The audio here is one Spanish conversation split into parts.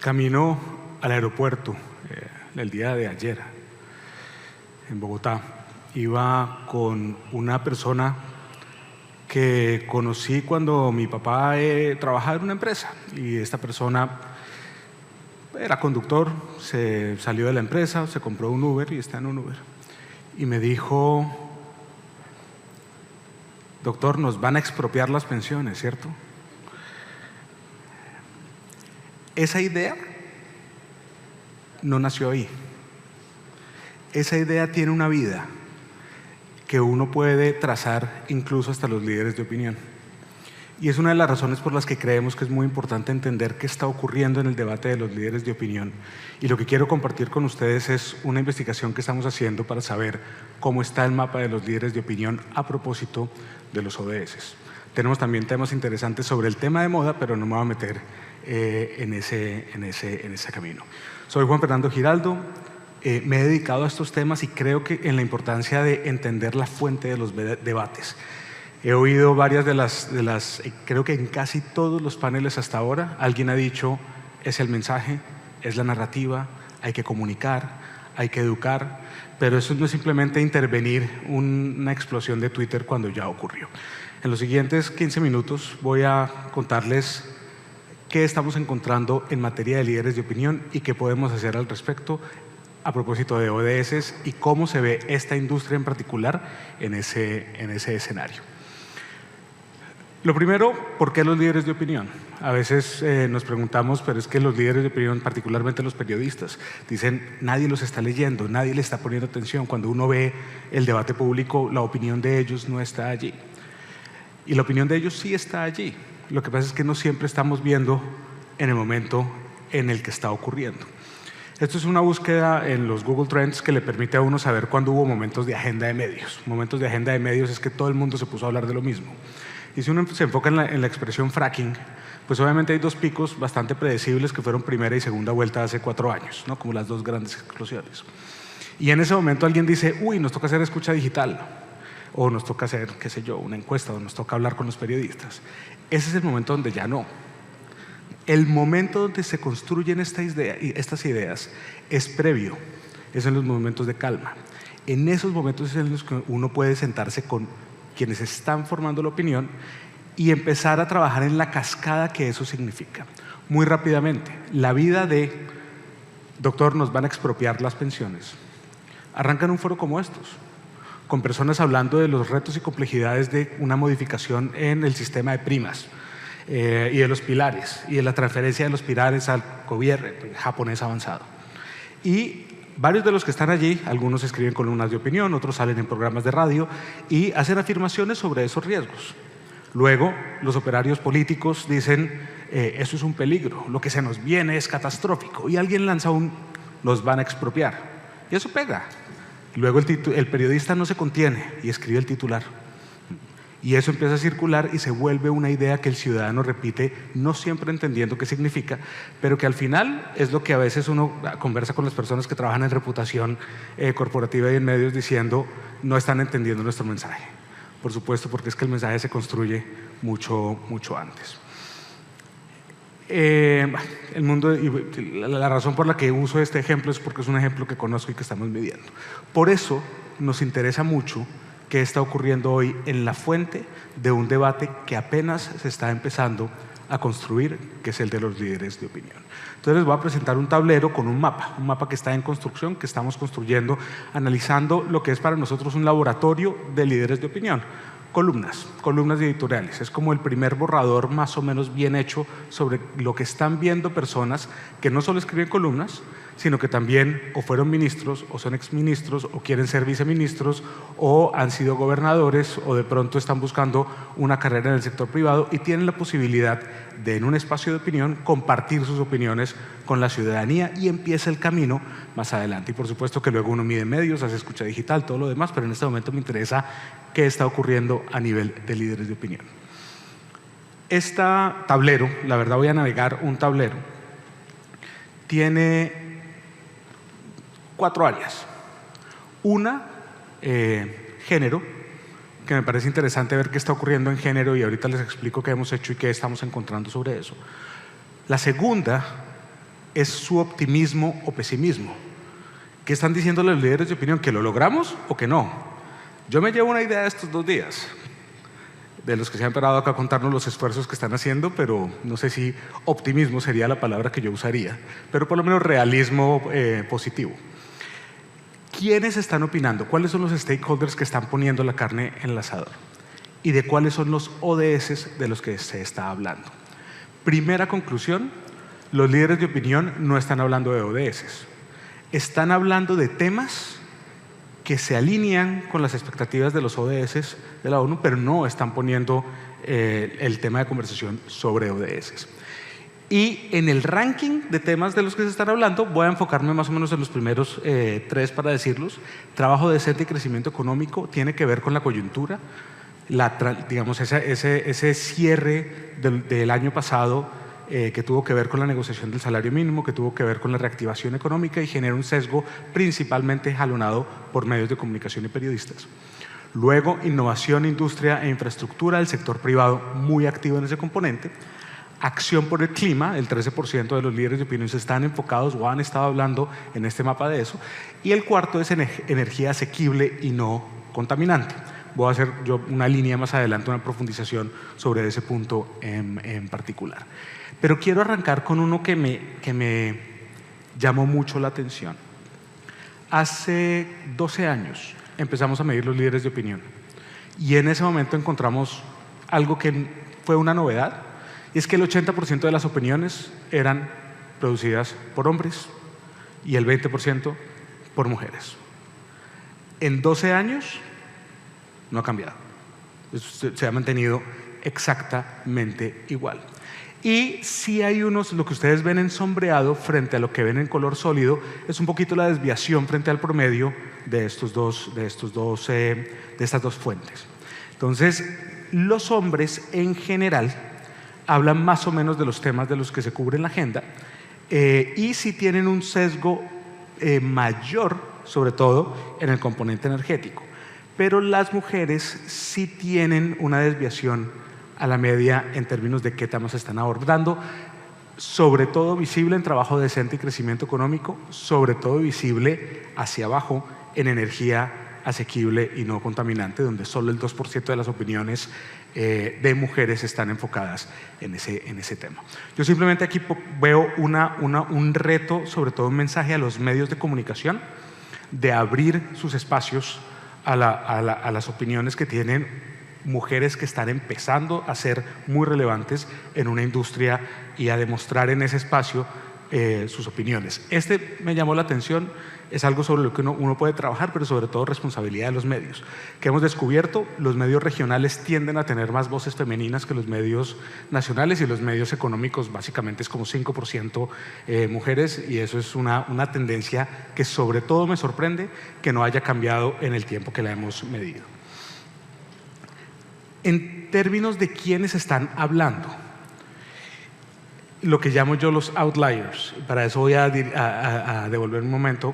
Camino al aeropuerto el día de ayer en Bogotá. Iba con una persona que conocí cuando mi papá trabajaba en una empresa, y esta persona era conductor, se salió de la empresa, se compró un Uber y está en un Uber. Y me dijo: doctor, nos van a expropiar las pensiones, ¿cierto? Esa idea no nació ahí. Esa idea tiene una vida que uno puede trazar incluso hasta los líderes de opinión. Y es una de las razones por las que creemos que es muy importante entender qué está ocurriendo en el debate de los líderes de opinión. Y lo que quiero compartir con ustedes es una investigación que estamos haciendo para saber cómo está el mapa de los líderes de opinión a propósito de los ODS. Tenemos también temas interesantes sobre el tema de moda, pero no me voy a meter en ese camino. Soy Juan Fernando Giraldo. Me he dedicado a estos temas y creo que en la importancia de entender la fuente de los debates. He oído varias de las, creo que en casi todos los paneles hasta ahora, alguien ha dicho: es el mensaje, es la narrativa, hay que comunicar, hay que educar, pero eso no es simplemente intervenir una explosión de Twitter cuando ya ocurrió. En los siguientes 15 minutos voy a contarles qué estamos encontrando en materia de líderes de opinión y qué podemos hacer al respecto a propósito de ODS y cómo se ve esta industria en particular en ese escenario. Lo primero, ¿por qué los líderes de opinión? A veces nos preguntamos, pero es que los líderes de opinión, particularmente los periodistas, dicen: nadie los está leyendo, nadie le está poniendo atención. Cuando uno ve el debate público, la opinión de ellos no está allí. Y la opinión de ellos sí está allí. Lo que pasa es que no siempre estamos viendo en el momento en el que está ocurriendo. Esto es una búsqueda en los Google Trends que le permite a uno saber cuándo hubo momentos de agenda de medios. Momentos de agenda de medios es que todo el mundo se puso a hablar de lo mismo. Y si uno se enfoca en la expresión fracking, pues obviamente hay dos picos bastante predecibles que fueron primera y segunda vuelta hace 4 años, ¿no? Como las dos grandes explosiones. Y en ese momento alguien dice: uy, nos toca hacer escucha digital, o nos toca hacer, qué sé yo, una encuesta, o nos toca hablar con los periodistas. Ese es el momento donde ya no. El momento donde se construyen estas ideas es previo, es en los momentos de calma. En esos momentos es en los que uno puede sentarse con quienes están formando la opinión y empezar a trabajar en la cascada que eso significa. Muy rápidamente, la vida de: doctor, nos van a expropiar las pensiones. Arranca en un foro como estos, con personas hablando de los retos y complejidades de una modificación en el sistema de primas y de los pilares, y de la transferencia de los pilares al gobierno japonés avanzado. Y varios de los que están allí, algunos escriben columnas de opinión, otros salen en programas de radio y hacen afirmaciones sobre esos riesgos. Luego, los operarios políticos dicen: eso es un peligro, lo que se nos viene es catastrófico. Y alguien lanza nos van a expropiar. Y eso pega. Luego el periodista no se contiene y escribe el titular. Y eso empieza a circular y se vuelve una idea que el ciudadano repite, no siempre entendiendo qué significa, pero que al final es lo que a veces uno conversa con las personas que trabajan en reputación corporativa y en medios diciendo: no están entendiendo nuestro mensaje. Por supuesto, porque es que el mensaje se construye mucho antes. La razón por la que uso este ejemplo es porque es un ejemplo que conozco y que estamos midiendo. Por eso nos interesa mucho qué está ocurriendo hoy en la fuente de un debate que apenas se está empezando a construir, que es el de los líderes de opinión. Entonces les voy a presentar un tablero con un mapa que está en construcción, que estamos construyendo, analizando lo que es para nosotros un laboratorio de líderes de opinión. Columnas editoriales. Es como el primer borrador más o menos bien hecho sobre lo que están viendo personas que no solo escriben columnas, sino que también o fueron ministros, o son exministros, o quieren ser viceministros, o han sido gobernadores, o de pronto están buscando una carrera en el sector privado y tienen la posibilidad de, en un espacio de opinión, compartir sus opiniones con la ciudadanía, y empieza el camino más adelante. Y por supuesto que luego uno mide medios, hace escucha digital, todo lo demás, pero en este momento me interesa qué está ocurriendo a nivel de líderes de opinión. Este tablero, la verdad voy a navegar un tablero, tiene 4 áreas. Una, género, que me parece interesante ver qué está ocurriendo en género, y ahorita les explico qué hemos hecho y qué estamos encontrando sobre eso. La segunda, es su optimismo o pesimismo. ¿Qué están diciendo los líderes de opinión? ¿Que lo logramos o que no? Yo me llevo una idea de estos 2 días, de los que se han parado acá a contarnos los esfuerzos que están haciendo, pero no sé si optimismo sería la palabra que yo usaría, pero por lo menos realismo positivo. ¿Quiénes están opinando? ¿Cuáles son los stakeholders que están poniendo la carne en el asador? ¿Y de cuáles son los ODS de los que se está hablando? Primera conclusión, los líderes de opinión no están hablando de ODS. Están hablando de temas que se alinean con las expectativas de los ODS de la ONU, pero no están poniendo el tema de conversación sobre ODS. Y en el ranking de temas de los que se están hablando, voy a enfocarme más o menos en los primeros 3 para decirlos. Trabajo decente y crecimiento económico tiene que ver con la coyuntura, digamos ese cierre del año pasado que tuvo que ver con la negociación del salario mínimo, que tuvo que ver con la reactivación económica y genera un sesgo principalmente jalonado por medios de comunicación y periodistas. Luego, innovación, industria e infraestructura, el sector privado muy activo en ese componente. Acción por el clima, el 13% de los líderes de opinión están enfocados o han estado hablando en este mapa de eso. Y el cuarto es energía asequible y no contaminante. Voy a hacer yo una línea más adelante, una profundización sobre ese punto en particular. Pero quiero arrancar con uno que me llamó mucho la atención. Hace 12 años empezamos a medir los líderes de opinión y en ese momento encontramos algo que fue una novedad, y es que el 80% de las opiniones eran producidas por hombres y el 20% por mujeres. En 12 años no ha cambiado, se ha mantenido exactamente igual. Y si hay unos, lo que ustedes ven en sombreado frente a lo que ven en color sólido, es un poquito la desviación frente al promedio de estas dos fuentes. Entonces, los hombres en general hablan más o menos de los temas de los que se cubre en la agenda y sí tienen un sesgo mayor, sobre todo en el componente energético. Pero las mujeres sí tienen una desviación a la media en términos de qué temas están abordando, sobre todo visible en trabajo decente y crecimiento económico, sobre todo visible hacia abajo en energía asequible y no contaminante, donde solo el 2% de las opiniones de mujeres están enfocadas en ese tema. Yo simplemente aquí veo un reto, sobre todo un mensaje a los medios de comunicación, de abrir sus espacios a las opiniones que tienen mujeres que están empezando a ser muy relevantes en una industria y a demostrar en ese espacio sus opiniones. Me llamó la atención, es algo sobre lo que uno puede trabajar, pero sobre todo responsabilidad de los medios. Que hemos descubierto, los medios regionales tienden a tener más voces femeninas que los medios nacionales y los medios económicos básicamente es como 5% mujeres y eso es una tendencia que sobre todo me sorprende que no haya cambiado en el tiempo que la hemos medido. En términos de quiénes están hablando, lo que llamo yo los outliers, para eso voy a devolver un momento,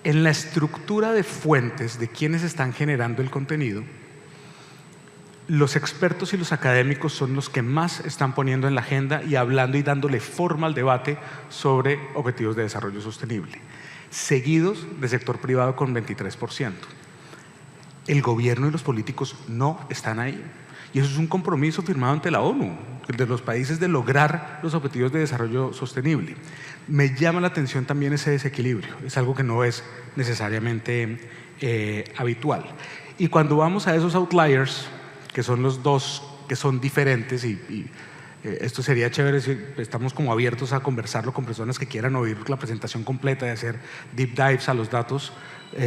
en la estructura de fuentes de quienes están generando el contenido, los expertos y los académicos son los que más están poniendo en la agenda y hablando y dándole forma al debate sobre objetivos de desarrollo sostenible, seguidos del sector privado con 23%. El gobierno y los políticos no están ahí. Y eso es un compromiso firmado ante la ONU, de los países de lograr los objetivos de desarrollo sostenible. Me llama la atención también ese desequilibrio, es algo que no es necesariamente habitual. Y cuando vamos a esos outliers, que son los dos que son diferentes, esto sería chévere si estamos como abiertos a conversarlo con personas que quieran oír la presentación completa, de hacer deep dives a los datos,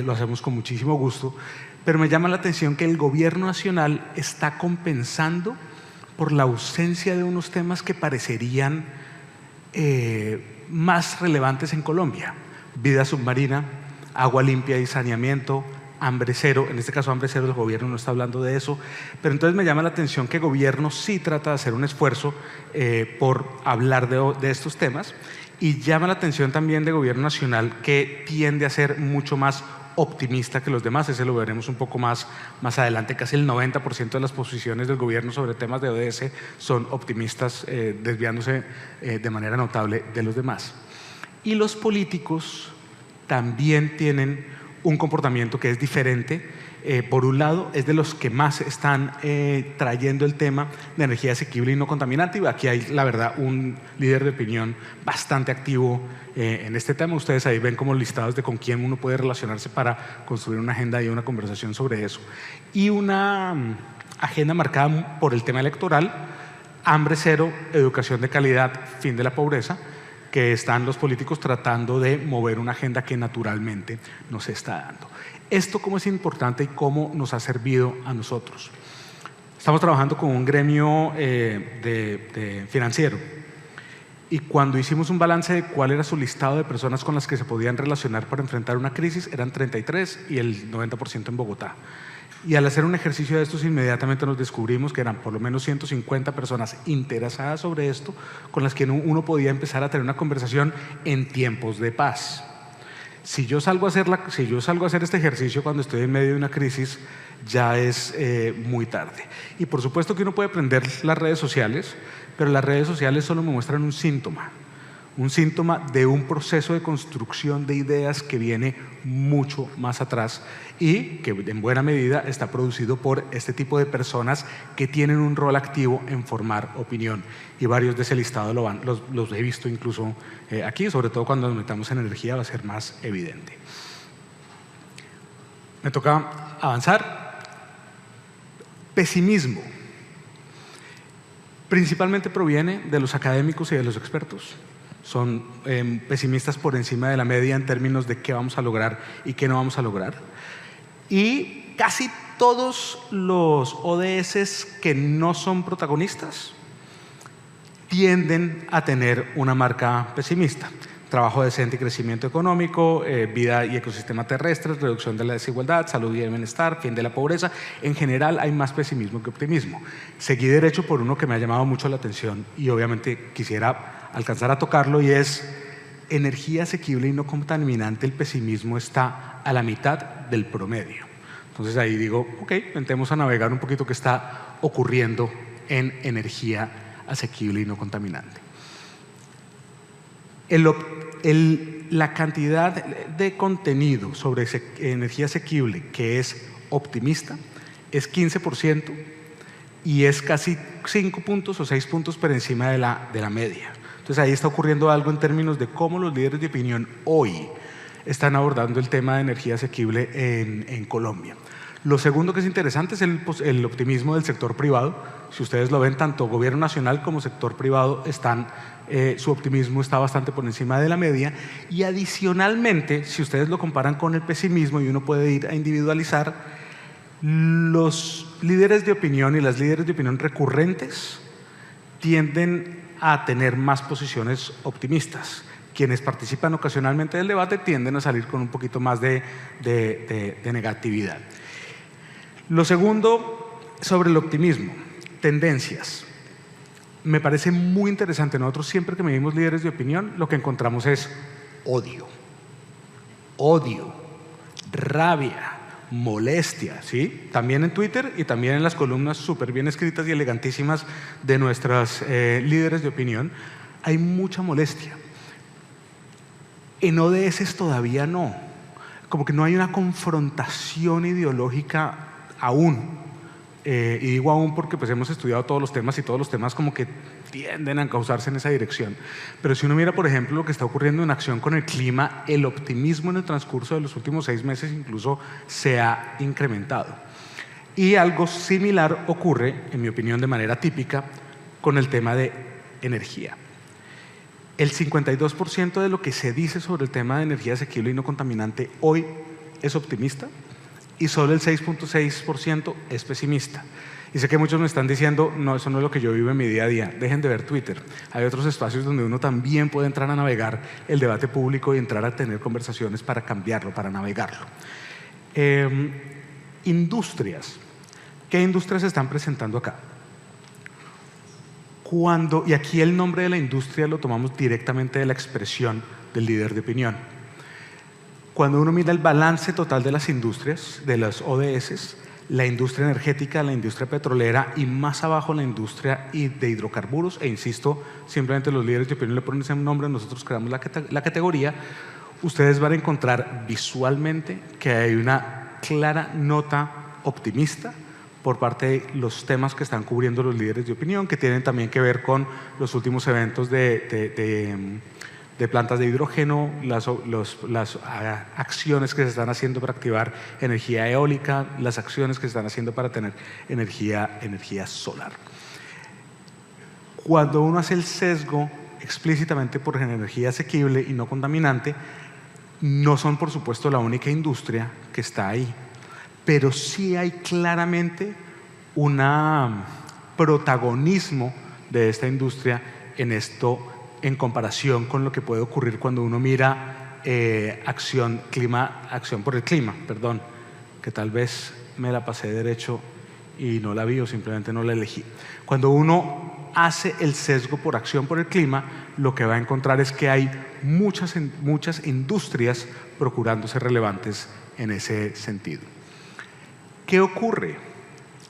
lo hacemos con muchísimo gusto. Pero me llama la atención que el gobierno nacional está compensando por la ausencia de unos temas que parecerían más relevantes en Colombia. Vida submarina, agua limpia y saneamiento, hambre cero. En este caso, hambre cero, el gobierno no está hablando de eso. Pero entonces me llama la atención que el gobierno sí trata de hacer un esfuerzo por hablar de estos temas. Y llama la atención también del gobierno nacional que tiende a ser mucho más optimista que los demás. Ese lo veremos un poco más adelante. Casi el 90% de las posiciones del gobierno sobre temas de ODS son optimistas, desviándose de manera notable de los demás. Y los políticos también tienen un comportamiento que es diferente. Por un lado, es de los que más están trayendo el tema de energía asequible y no contaminante. Y aquí hay, la verdad, un líder de opinión bastante activo en este tema. Ustedes ahí ven como listados de con quién uno puede relacionarse para construir una agenda y una conversación sobre eso. Y una agenda marcada por el tema electoral: hambre cero, educación de calidad, fin de la pobreza, que están los políticos tratando de mover una agenda que naturalmente nos está dando. Esto cómo es importante y cómo nos ha servido a nosotros. Estamos trabajando con un gremio financiero, y cuando hicimos un balance de cuál era su listado de personas con las que se podían relacionar para enfrentar una crisis, eran 33 y el 90% en Bogotá. Y al hacer un ejercicio de estos, inmediatamente nos descubrimos que eran por lo menos 150 personas interesadas sobre esto, con las que uno podía empezar a tener una conversación en tiempos de paz. Si yo salgo a hacer este ejercicio cuando estoy en medio de una crisis, ya es muy tarde. Y por supuesto que uno puede prender las redes sociales, pero las redes sociales solo me muestran un síntoma de un proceso de construcción de ideas que viene mucho más atrás y que en buena medida está producido por este tipo de personas que tienen un rol activo en formar opinión. Y varios de ese listado los he visto incluso aquí, sobre todo cuando nos metamos en energía va a ser más evidente. Me toca avanzar. Pesimismo. Principalmente proviene de los académicos y de los expertos. Son pesimistas por encima de la media en términos de qué vamos a lograr y qué no vamos a lograr. Y casi todos los ODS que no son protagonistas tienden a tener una marca pesimista. Trabajo decente y crecimiento económico, vida y ecosistema terrestres, reducción de la desigualdad, salud y bienestar, fin de la pobreza. En general hay más pesimismo que optimismo. Seguí derecho por uno que me ha llamado mucho la atención y obviamente quisiera alcanzar a tocarlo, y es energía asequible y no contaminante. El pesimismo está a la mitad del promedio. Entonces ahí digo, ok, intentemos a navegar un poquito qué está ocurriendo en energía asequible y no contaminante. La cantidad de contenido sobre energía asequible que es optimista es 15% y es casi 5 puntos o 6 puntos por encima de la media. Entonces ahí está ocurriendo algo en términos de cómo los líderes de opinión hoy están abordando el tema de energía asequible en Colombia. Lo segundo que es interesante es el optimismo del sector privado. Si ustedes lo ven, tanto gobierno nacional como sector privado su optimismo está bastante por encima de la media. Y adicionalmente, si ustedes lo comparan con el pesimismo y uno puede ir a individualizar, los líderes de opinión y las líderes de opinión recurrentes tienden a tener más posiciones optimistas. Quienes participan ocasionalmente del debate tienden a salir con un poquito más de negatividad. Lo segundo, sobre el optimismo, tendencias. Me parece muy interesante. Nosotros siempre que medimos líderes de opinión, lo que encontramos es odio, rabia, molestia, ¿sí? También en Twitter y también en las columnas súper bien escritas y elegantísimas de nuestras líderes de opinión, hay mucha molestia. En ODS todavía no, como que no hay una confrontación ideológica aún. Y digo aún porque pues hemos estudiado todos los temas y todos los temas como que tienden a causarse en esa dirección. Pero si uno mira, por ejemplo, lo que está ocurriendo en acción con el clima, el optimismo en el transcurso de los últimos 6 meses incluso se ha incrementado. Y algo similar ocurre, en mi opinión, de manera típica con el tema de energía. El 52% de lo que se dice sobre el tema de energía asequible y no contaminante hoy es optimista y solo el 6.6% es pesimista. Y sé que muchos me están diciendo, no, eso no es lo que yo vivo en mi día a día. Dejen de ver Twitter. Hay otros espacios donde uno también puede entrar a navegar el debate público y entrar a tener conversaciones para cambiarlo, para navegarlo. Industrias. ¿Qué industrias se están presentando acá? Y aquí el nombre de la industria lo tomamos directamente de la expresión del líder de opinión. Cuando uno mira el balance total de las industrias, de las ODS, la industria energética, la industria petrolera y más abajo la industria de hidrocarburos, e insisto, simplemente los líderes de opinión le ponen ese nombre, nosotros creamos la categoría, ustedes van a encontrar visualmente que hay una clara nota optimista por parte de los temas que están cubriendo los líderes de opinión, que tienen también que ver con los últimos eventos de plantas de hidrógeno, las acciones que se están haciendo para activar energía eólica, las acciones que se están haciendo para tener energía solar. Cuando uno hace el sesgo explícitamente por energía asequible y no contaminante, no son por supuesto la única industria que está ahí, pero sí hay claramente un protagonismo de esta industria en esto, en comparación con lo que puede ocurrir cuando uno mira acción por el clima, perdón, que tal vez me la pasé derecho y no la vi o simplemente no la elegí. Cuando uno hace el sesgo por acción por el clima, lo que va a encontrar es que hay muchas industrias procurándose relevantes en ese sentido. ¿Qué ocurre?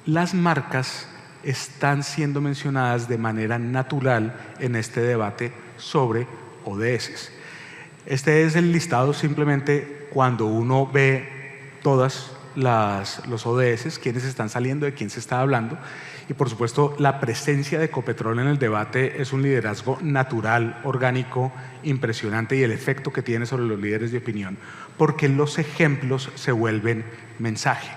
Las marcas están siendo mencionadas de manera natural en este debate sobre ODS. Este es el listado simplemente cuando uno ve todas los ODS, quiénes están saliendo, de quién se está hablando, y por supuesto la presencia de Ecopetrol en el debate es un liderazgo natural, orgánico, impresionante, y el efecto que tiene sobre los líderes de opinión, porque los ejemplos se vuelven mensaje.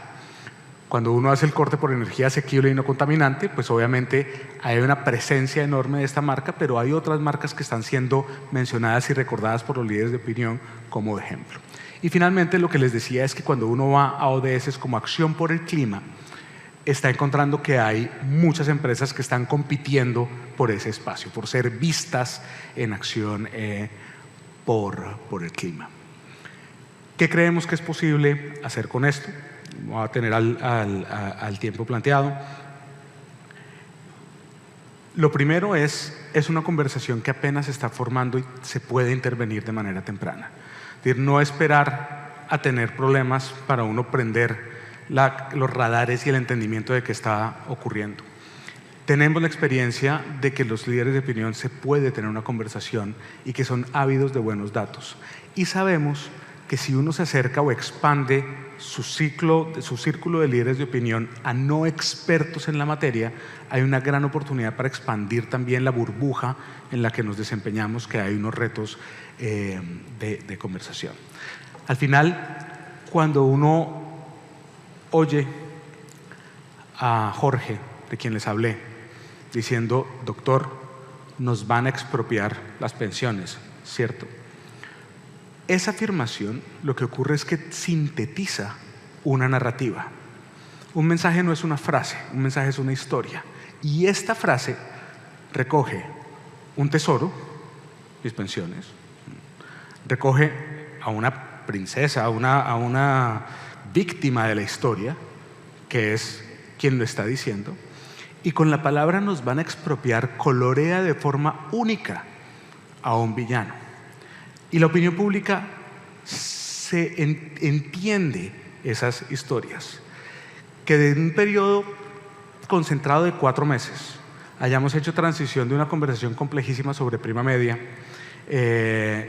Cuando uno hace el corte por energía asequible y no contaminante, pues obviamente hay una presencia enorme de esta marca, pero hay otras marcas que están siendo mencionadas y recordadas por los líderes de opinión como ejemplo. Y finalmente lo que les decía es que cuando uno va a ODS como acción por el clima, está encontrando que hay muchas empresas que están compitiendo por ese espacio, por ser vistas en acción por el clima. ¿Qué creemos que es posible hacer con esto? Voy a tener al tiempo planteado. Lo primero es una conversación que apenas se está formando y se puede intervenir de manera temprana. Es decir, no esperar a tener problemas para uno prender los radares y el entendimiento de qué está ocurriendo. Tenemos la experiencia de que los líderes de opinión se puede tener una conversación y que son ávidos de buenos datos. Y sabemos que si uno se acerca o expande su círculo de líderes de opinión a no expertos en la materia, hay una gran oportunidad para expandir también la burbuja en la que nos desempeñamos, que hay unos retos de conversación. Al final, cuando uno oye a Jorge, de quien les hablé, diciendo: doctor, nos van a expropiar las pensiones, ¿cierto? Esa afirmación lo que ocurre es que sintetiza una narrativa. Un mensaje no es una frase, un mensaje es una historia. Y esta frase recoge un tesoro, mis pensiones, recoge a una princesa, a una víctima de la historia, que es quien lo está diciendo, y con la palabra nos van a expropiar colorea de forma única a un villano. Y la opinión pública entiende esas historias. Que de un periodo concentrado de 4 meses hayamos hecho transición de una conversación complejísima sobre prima media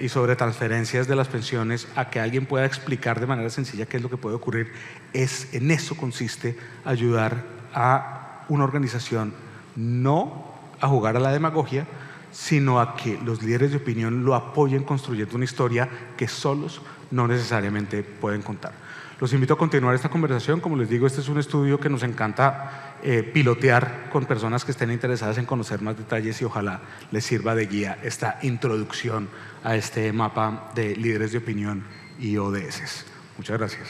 y sobre transferencias de las pensiones a que alguien pueda explicar de manera sencilla qué es lo que puede ocurrir, en eso consiste ayudar a una organización no a jugar a la demagogia, sino a que los líderes de opinión lo apoyen construyendo una historia que solos no necesariamente pueden contar. Los invito a continuar esta conversación. Como les digo, este es un estudio que nos encanta pilotear con personas que estén interesadas en conocer más detalles y ojalá les sirva de guía esta introducción a este mapa de líderes de opinión y ODS. Muchas gracias.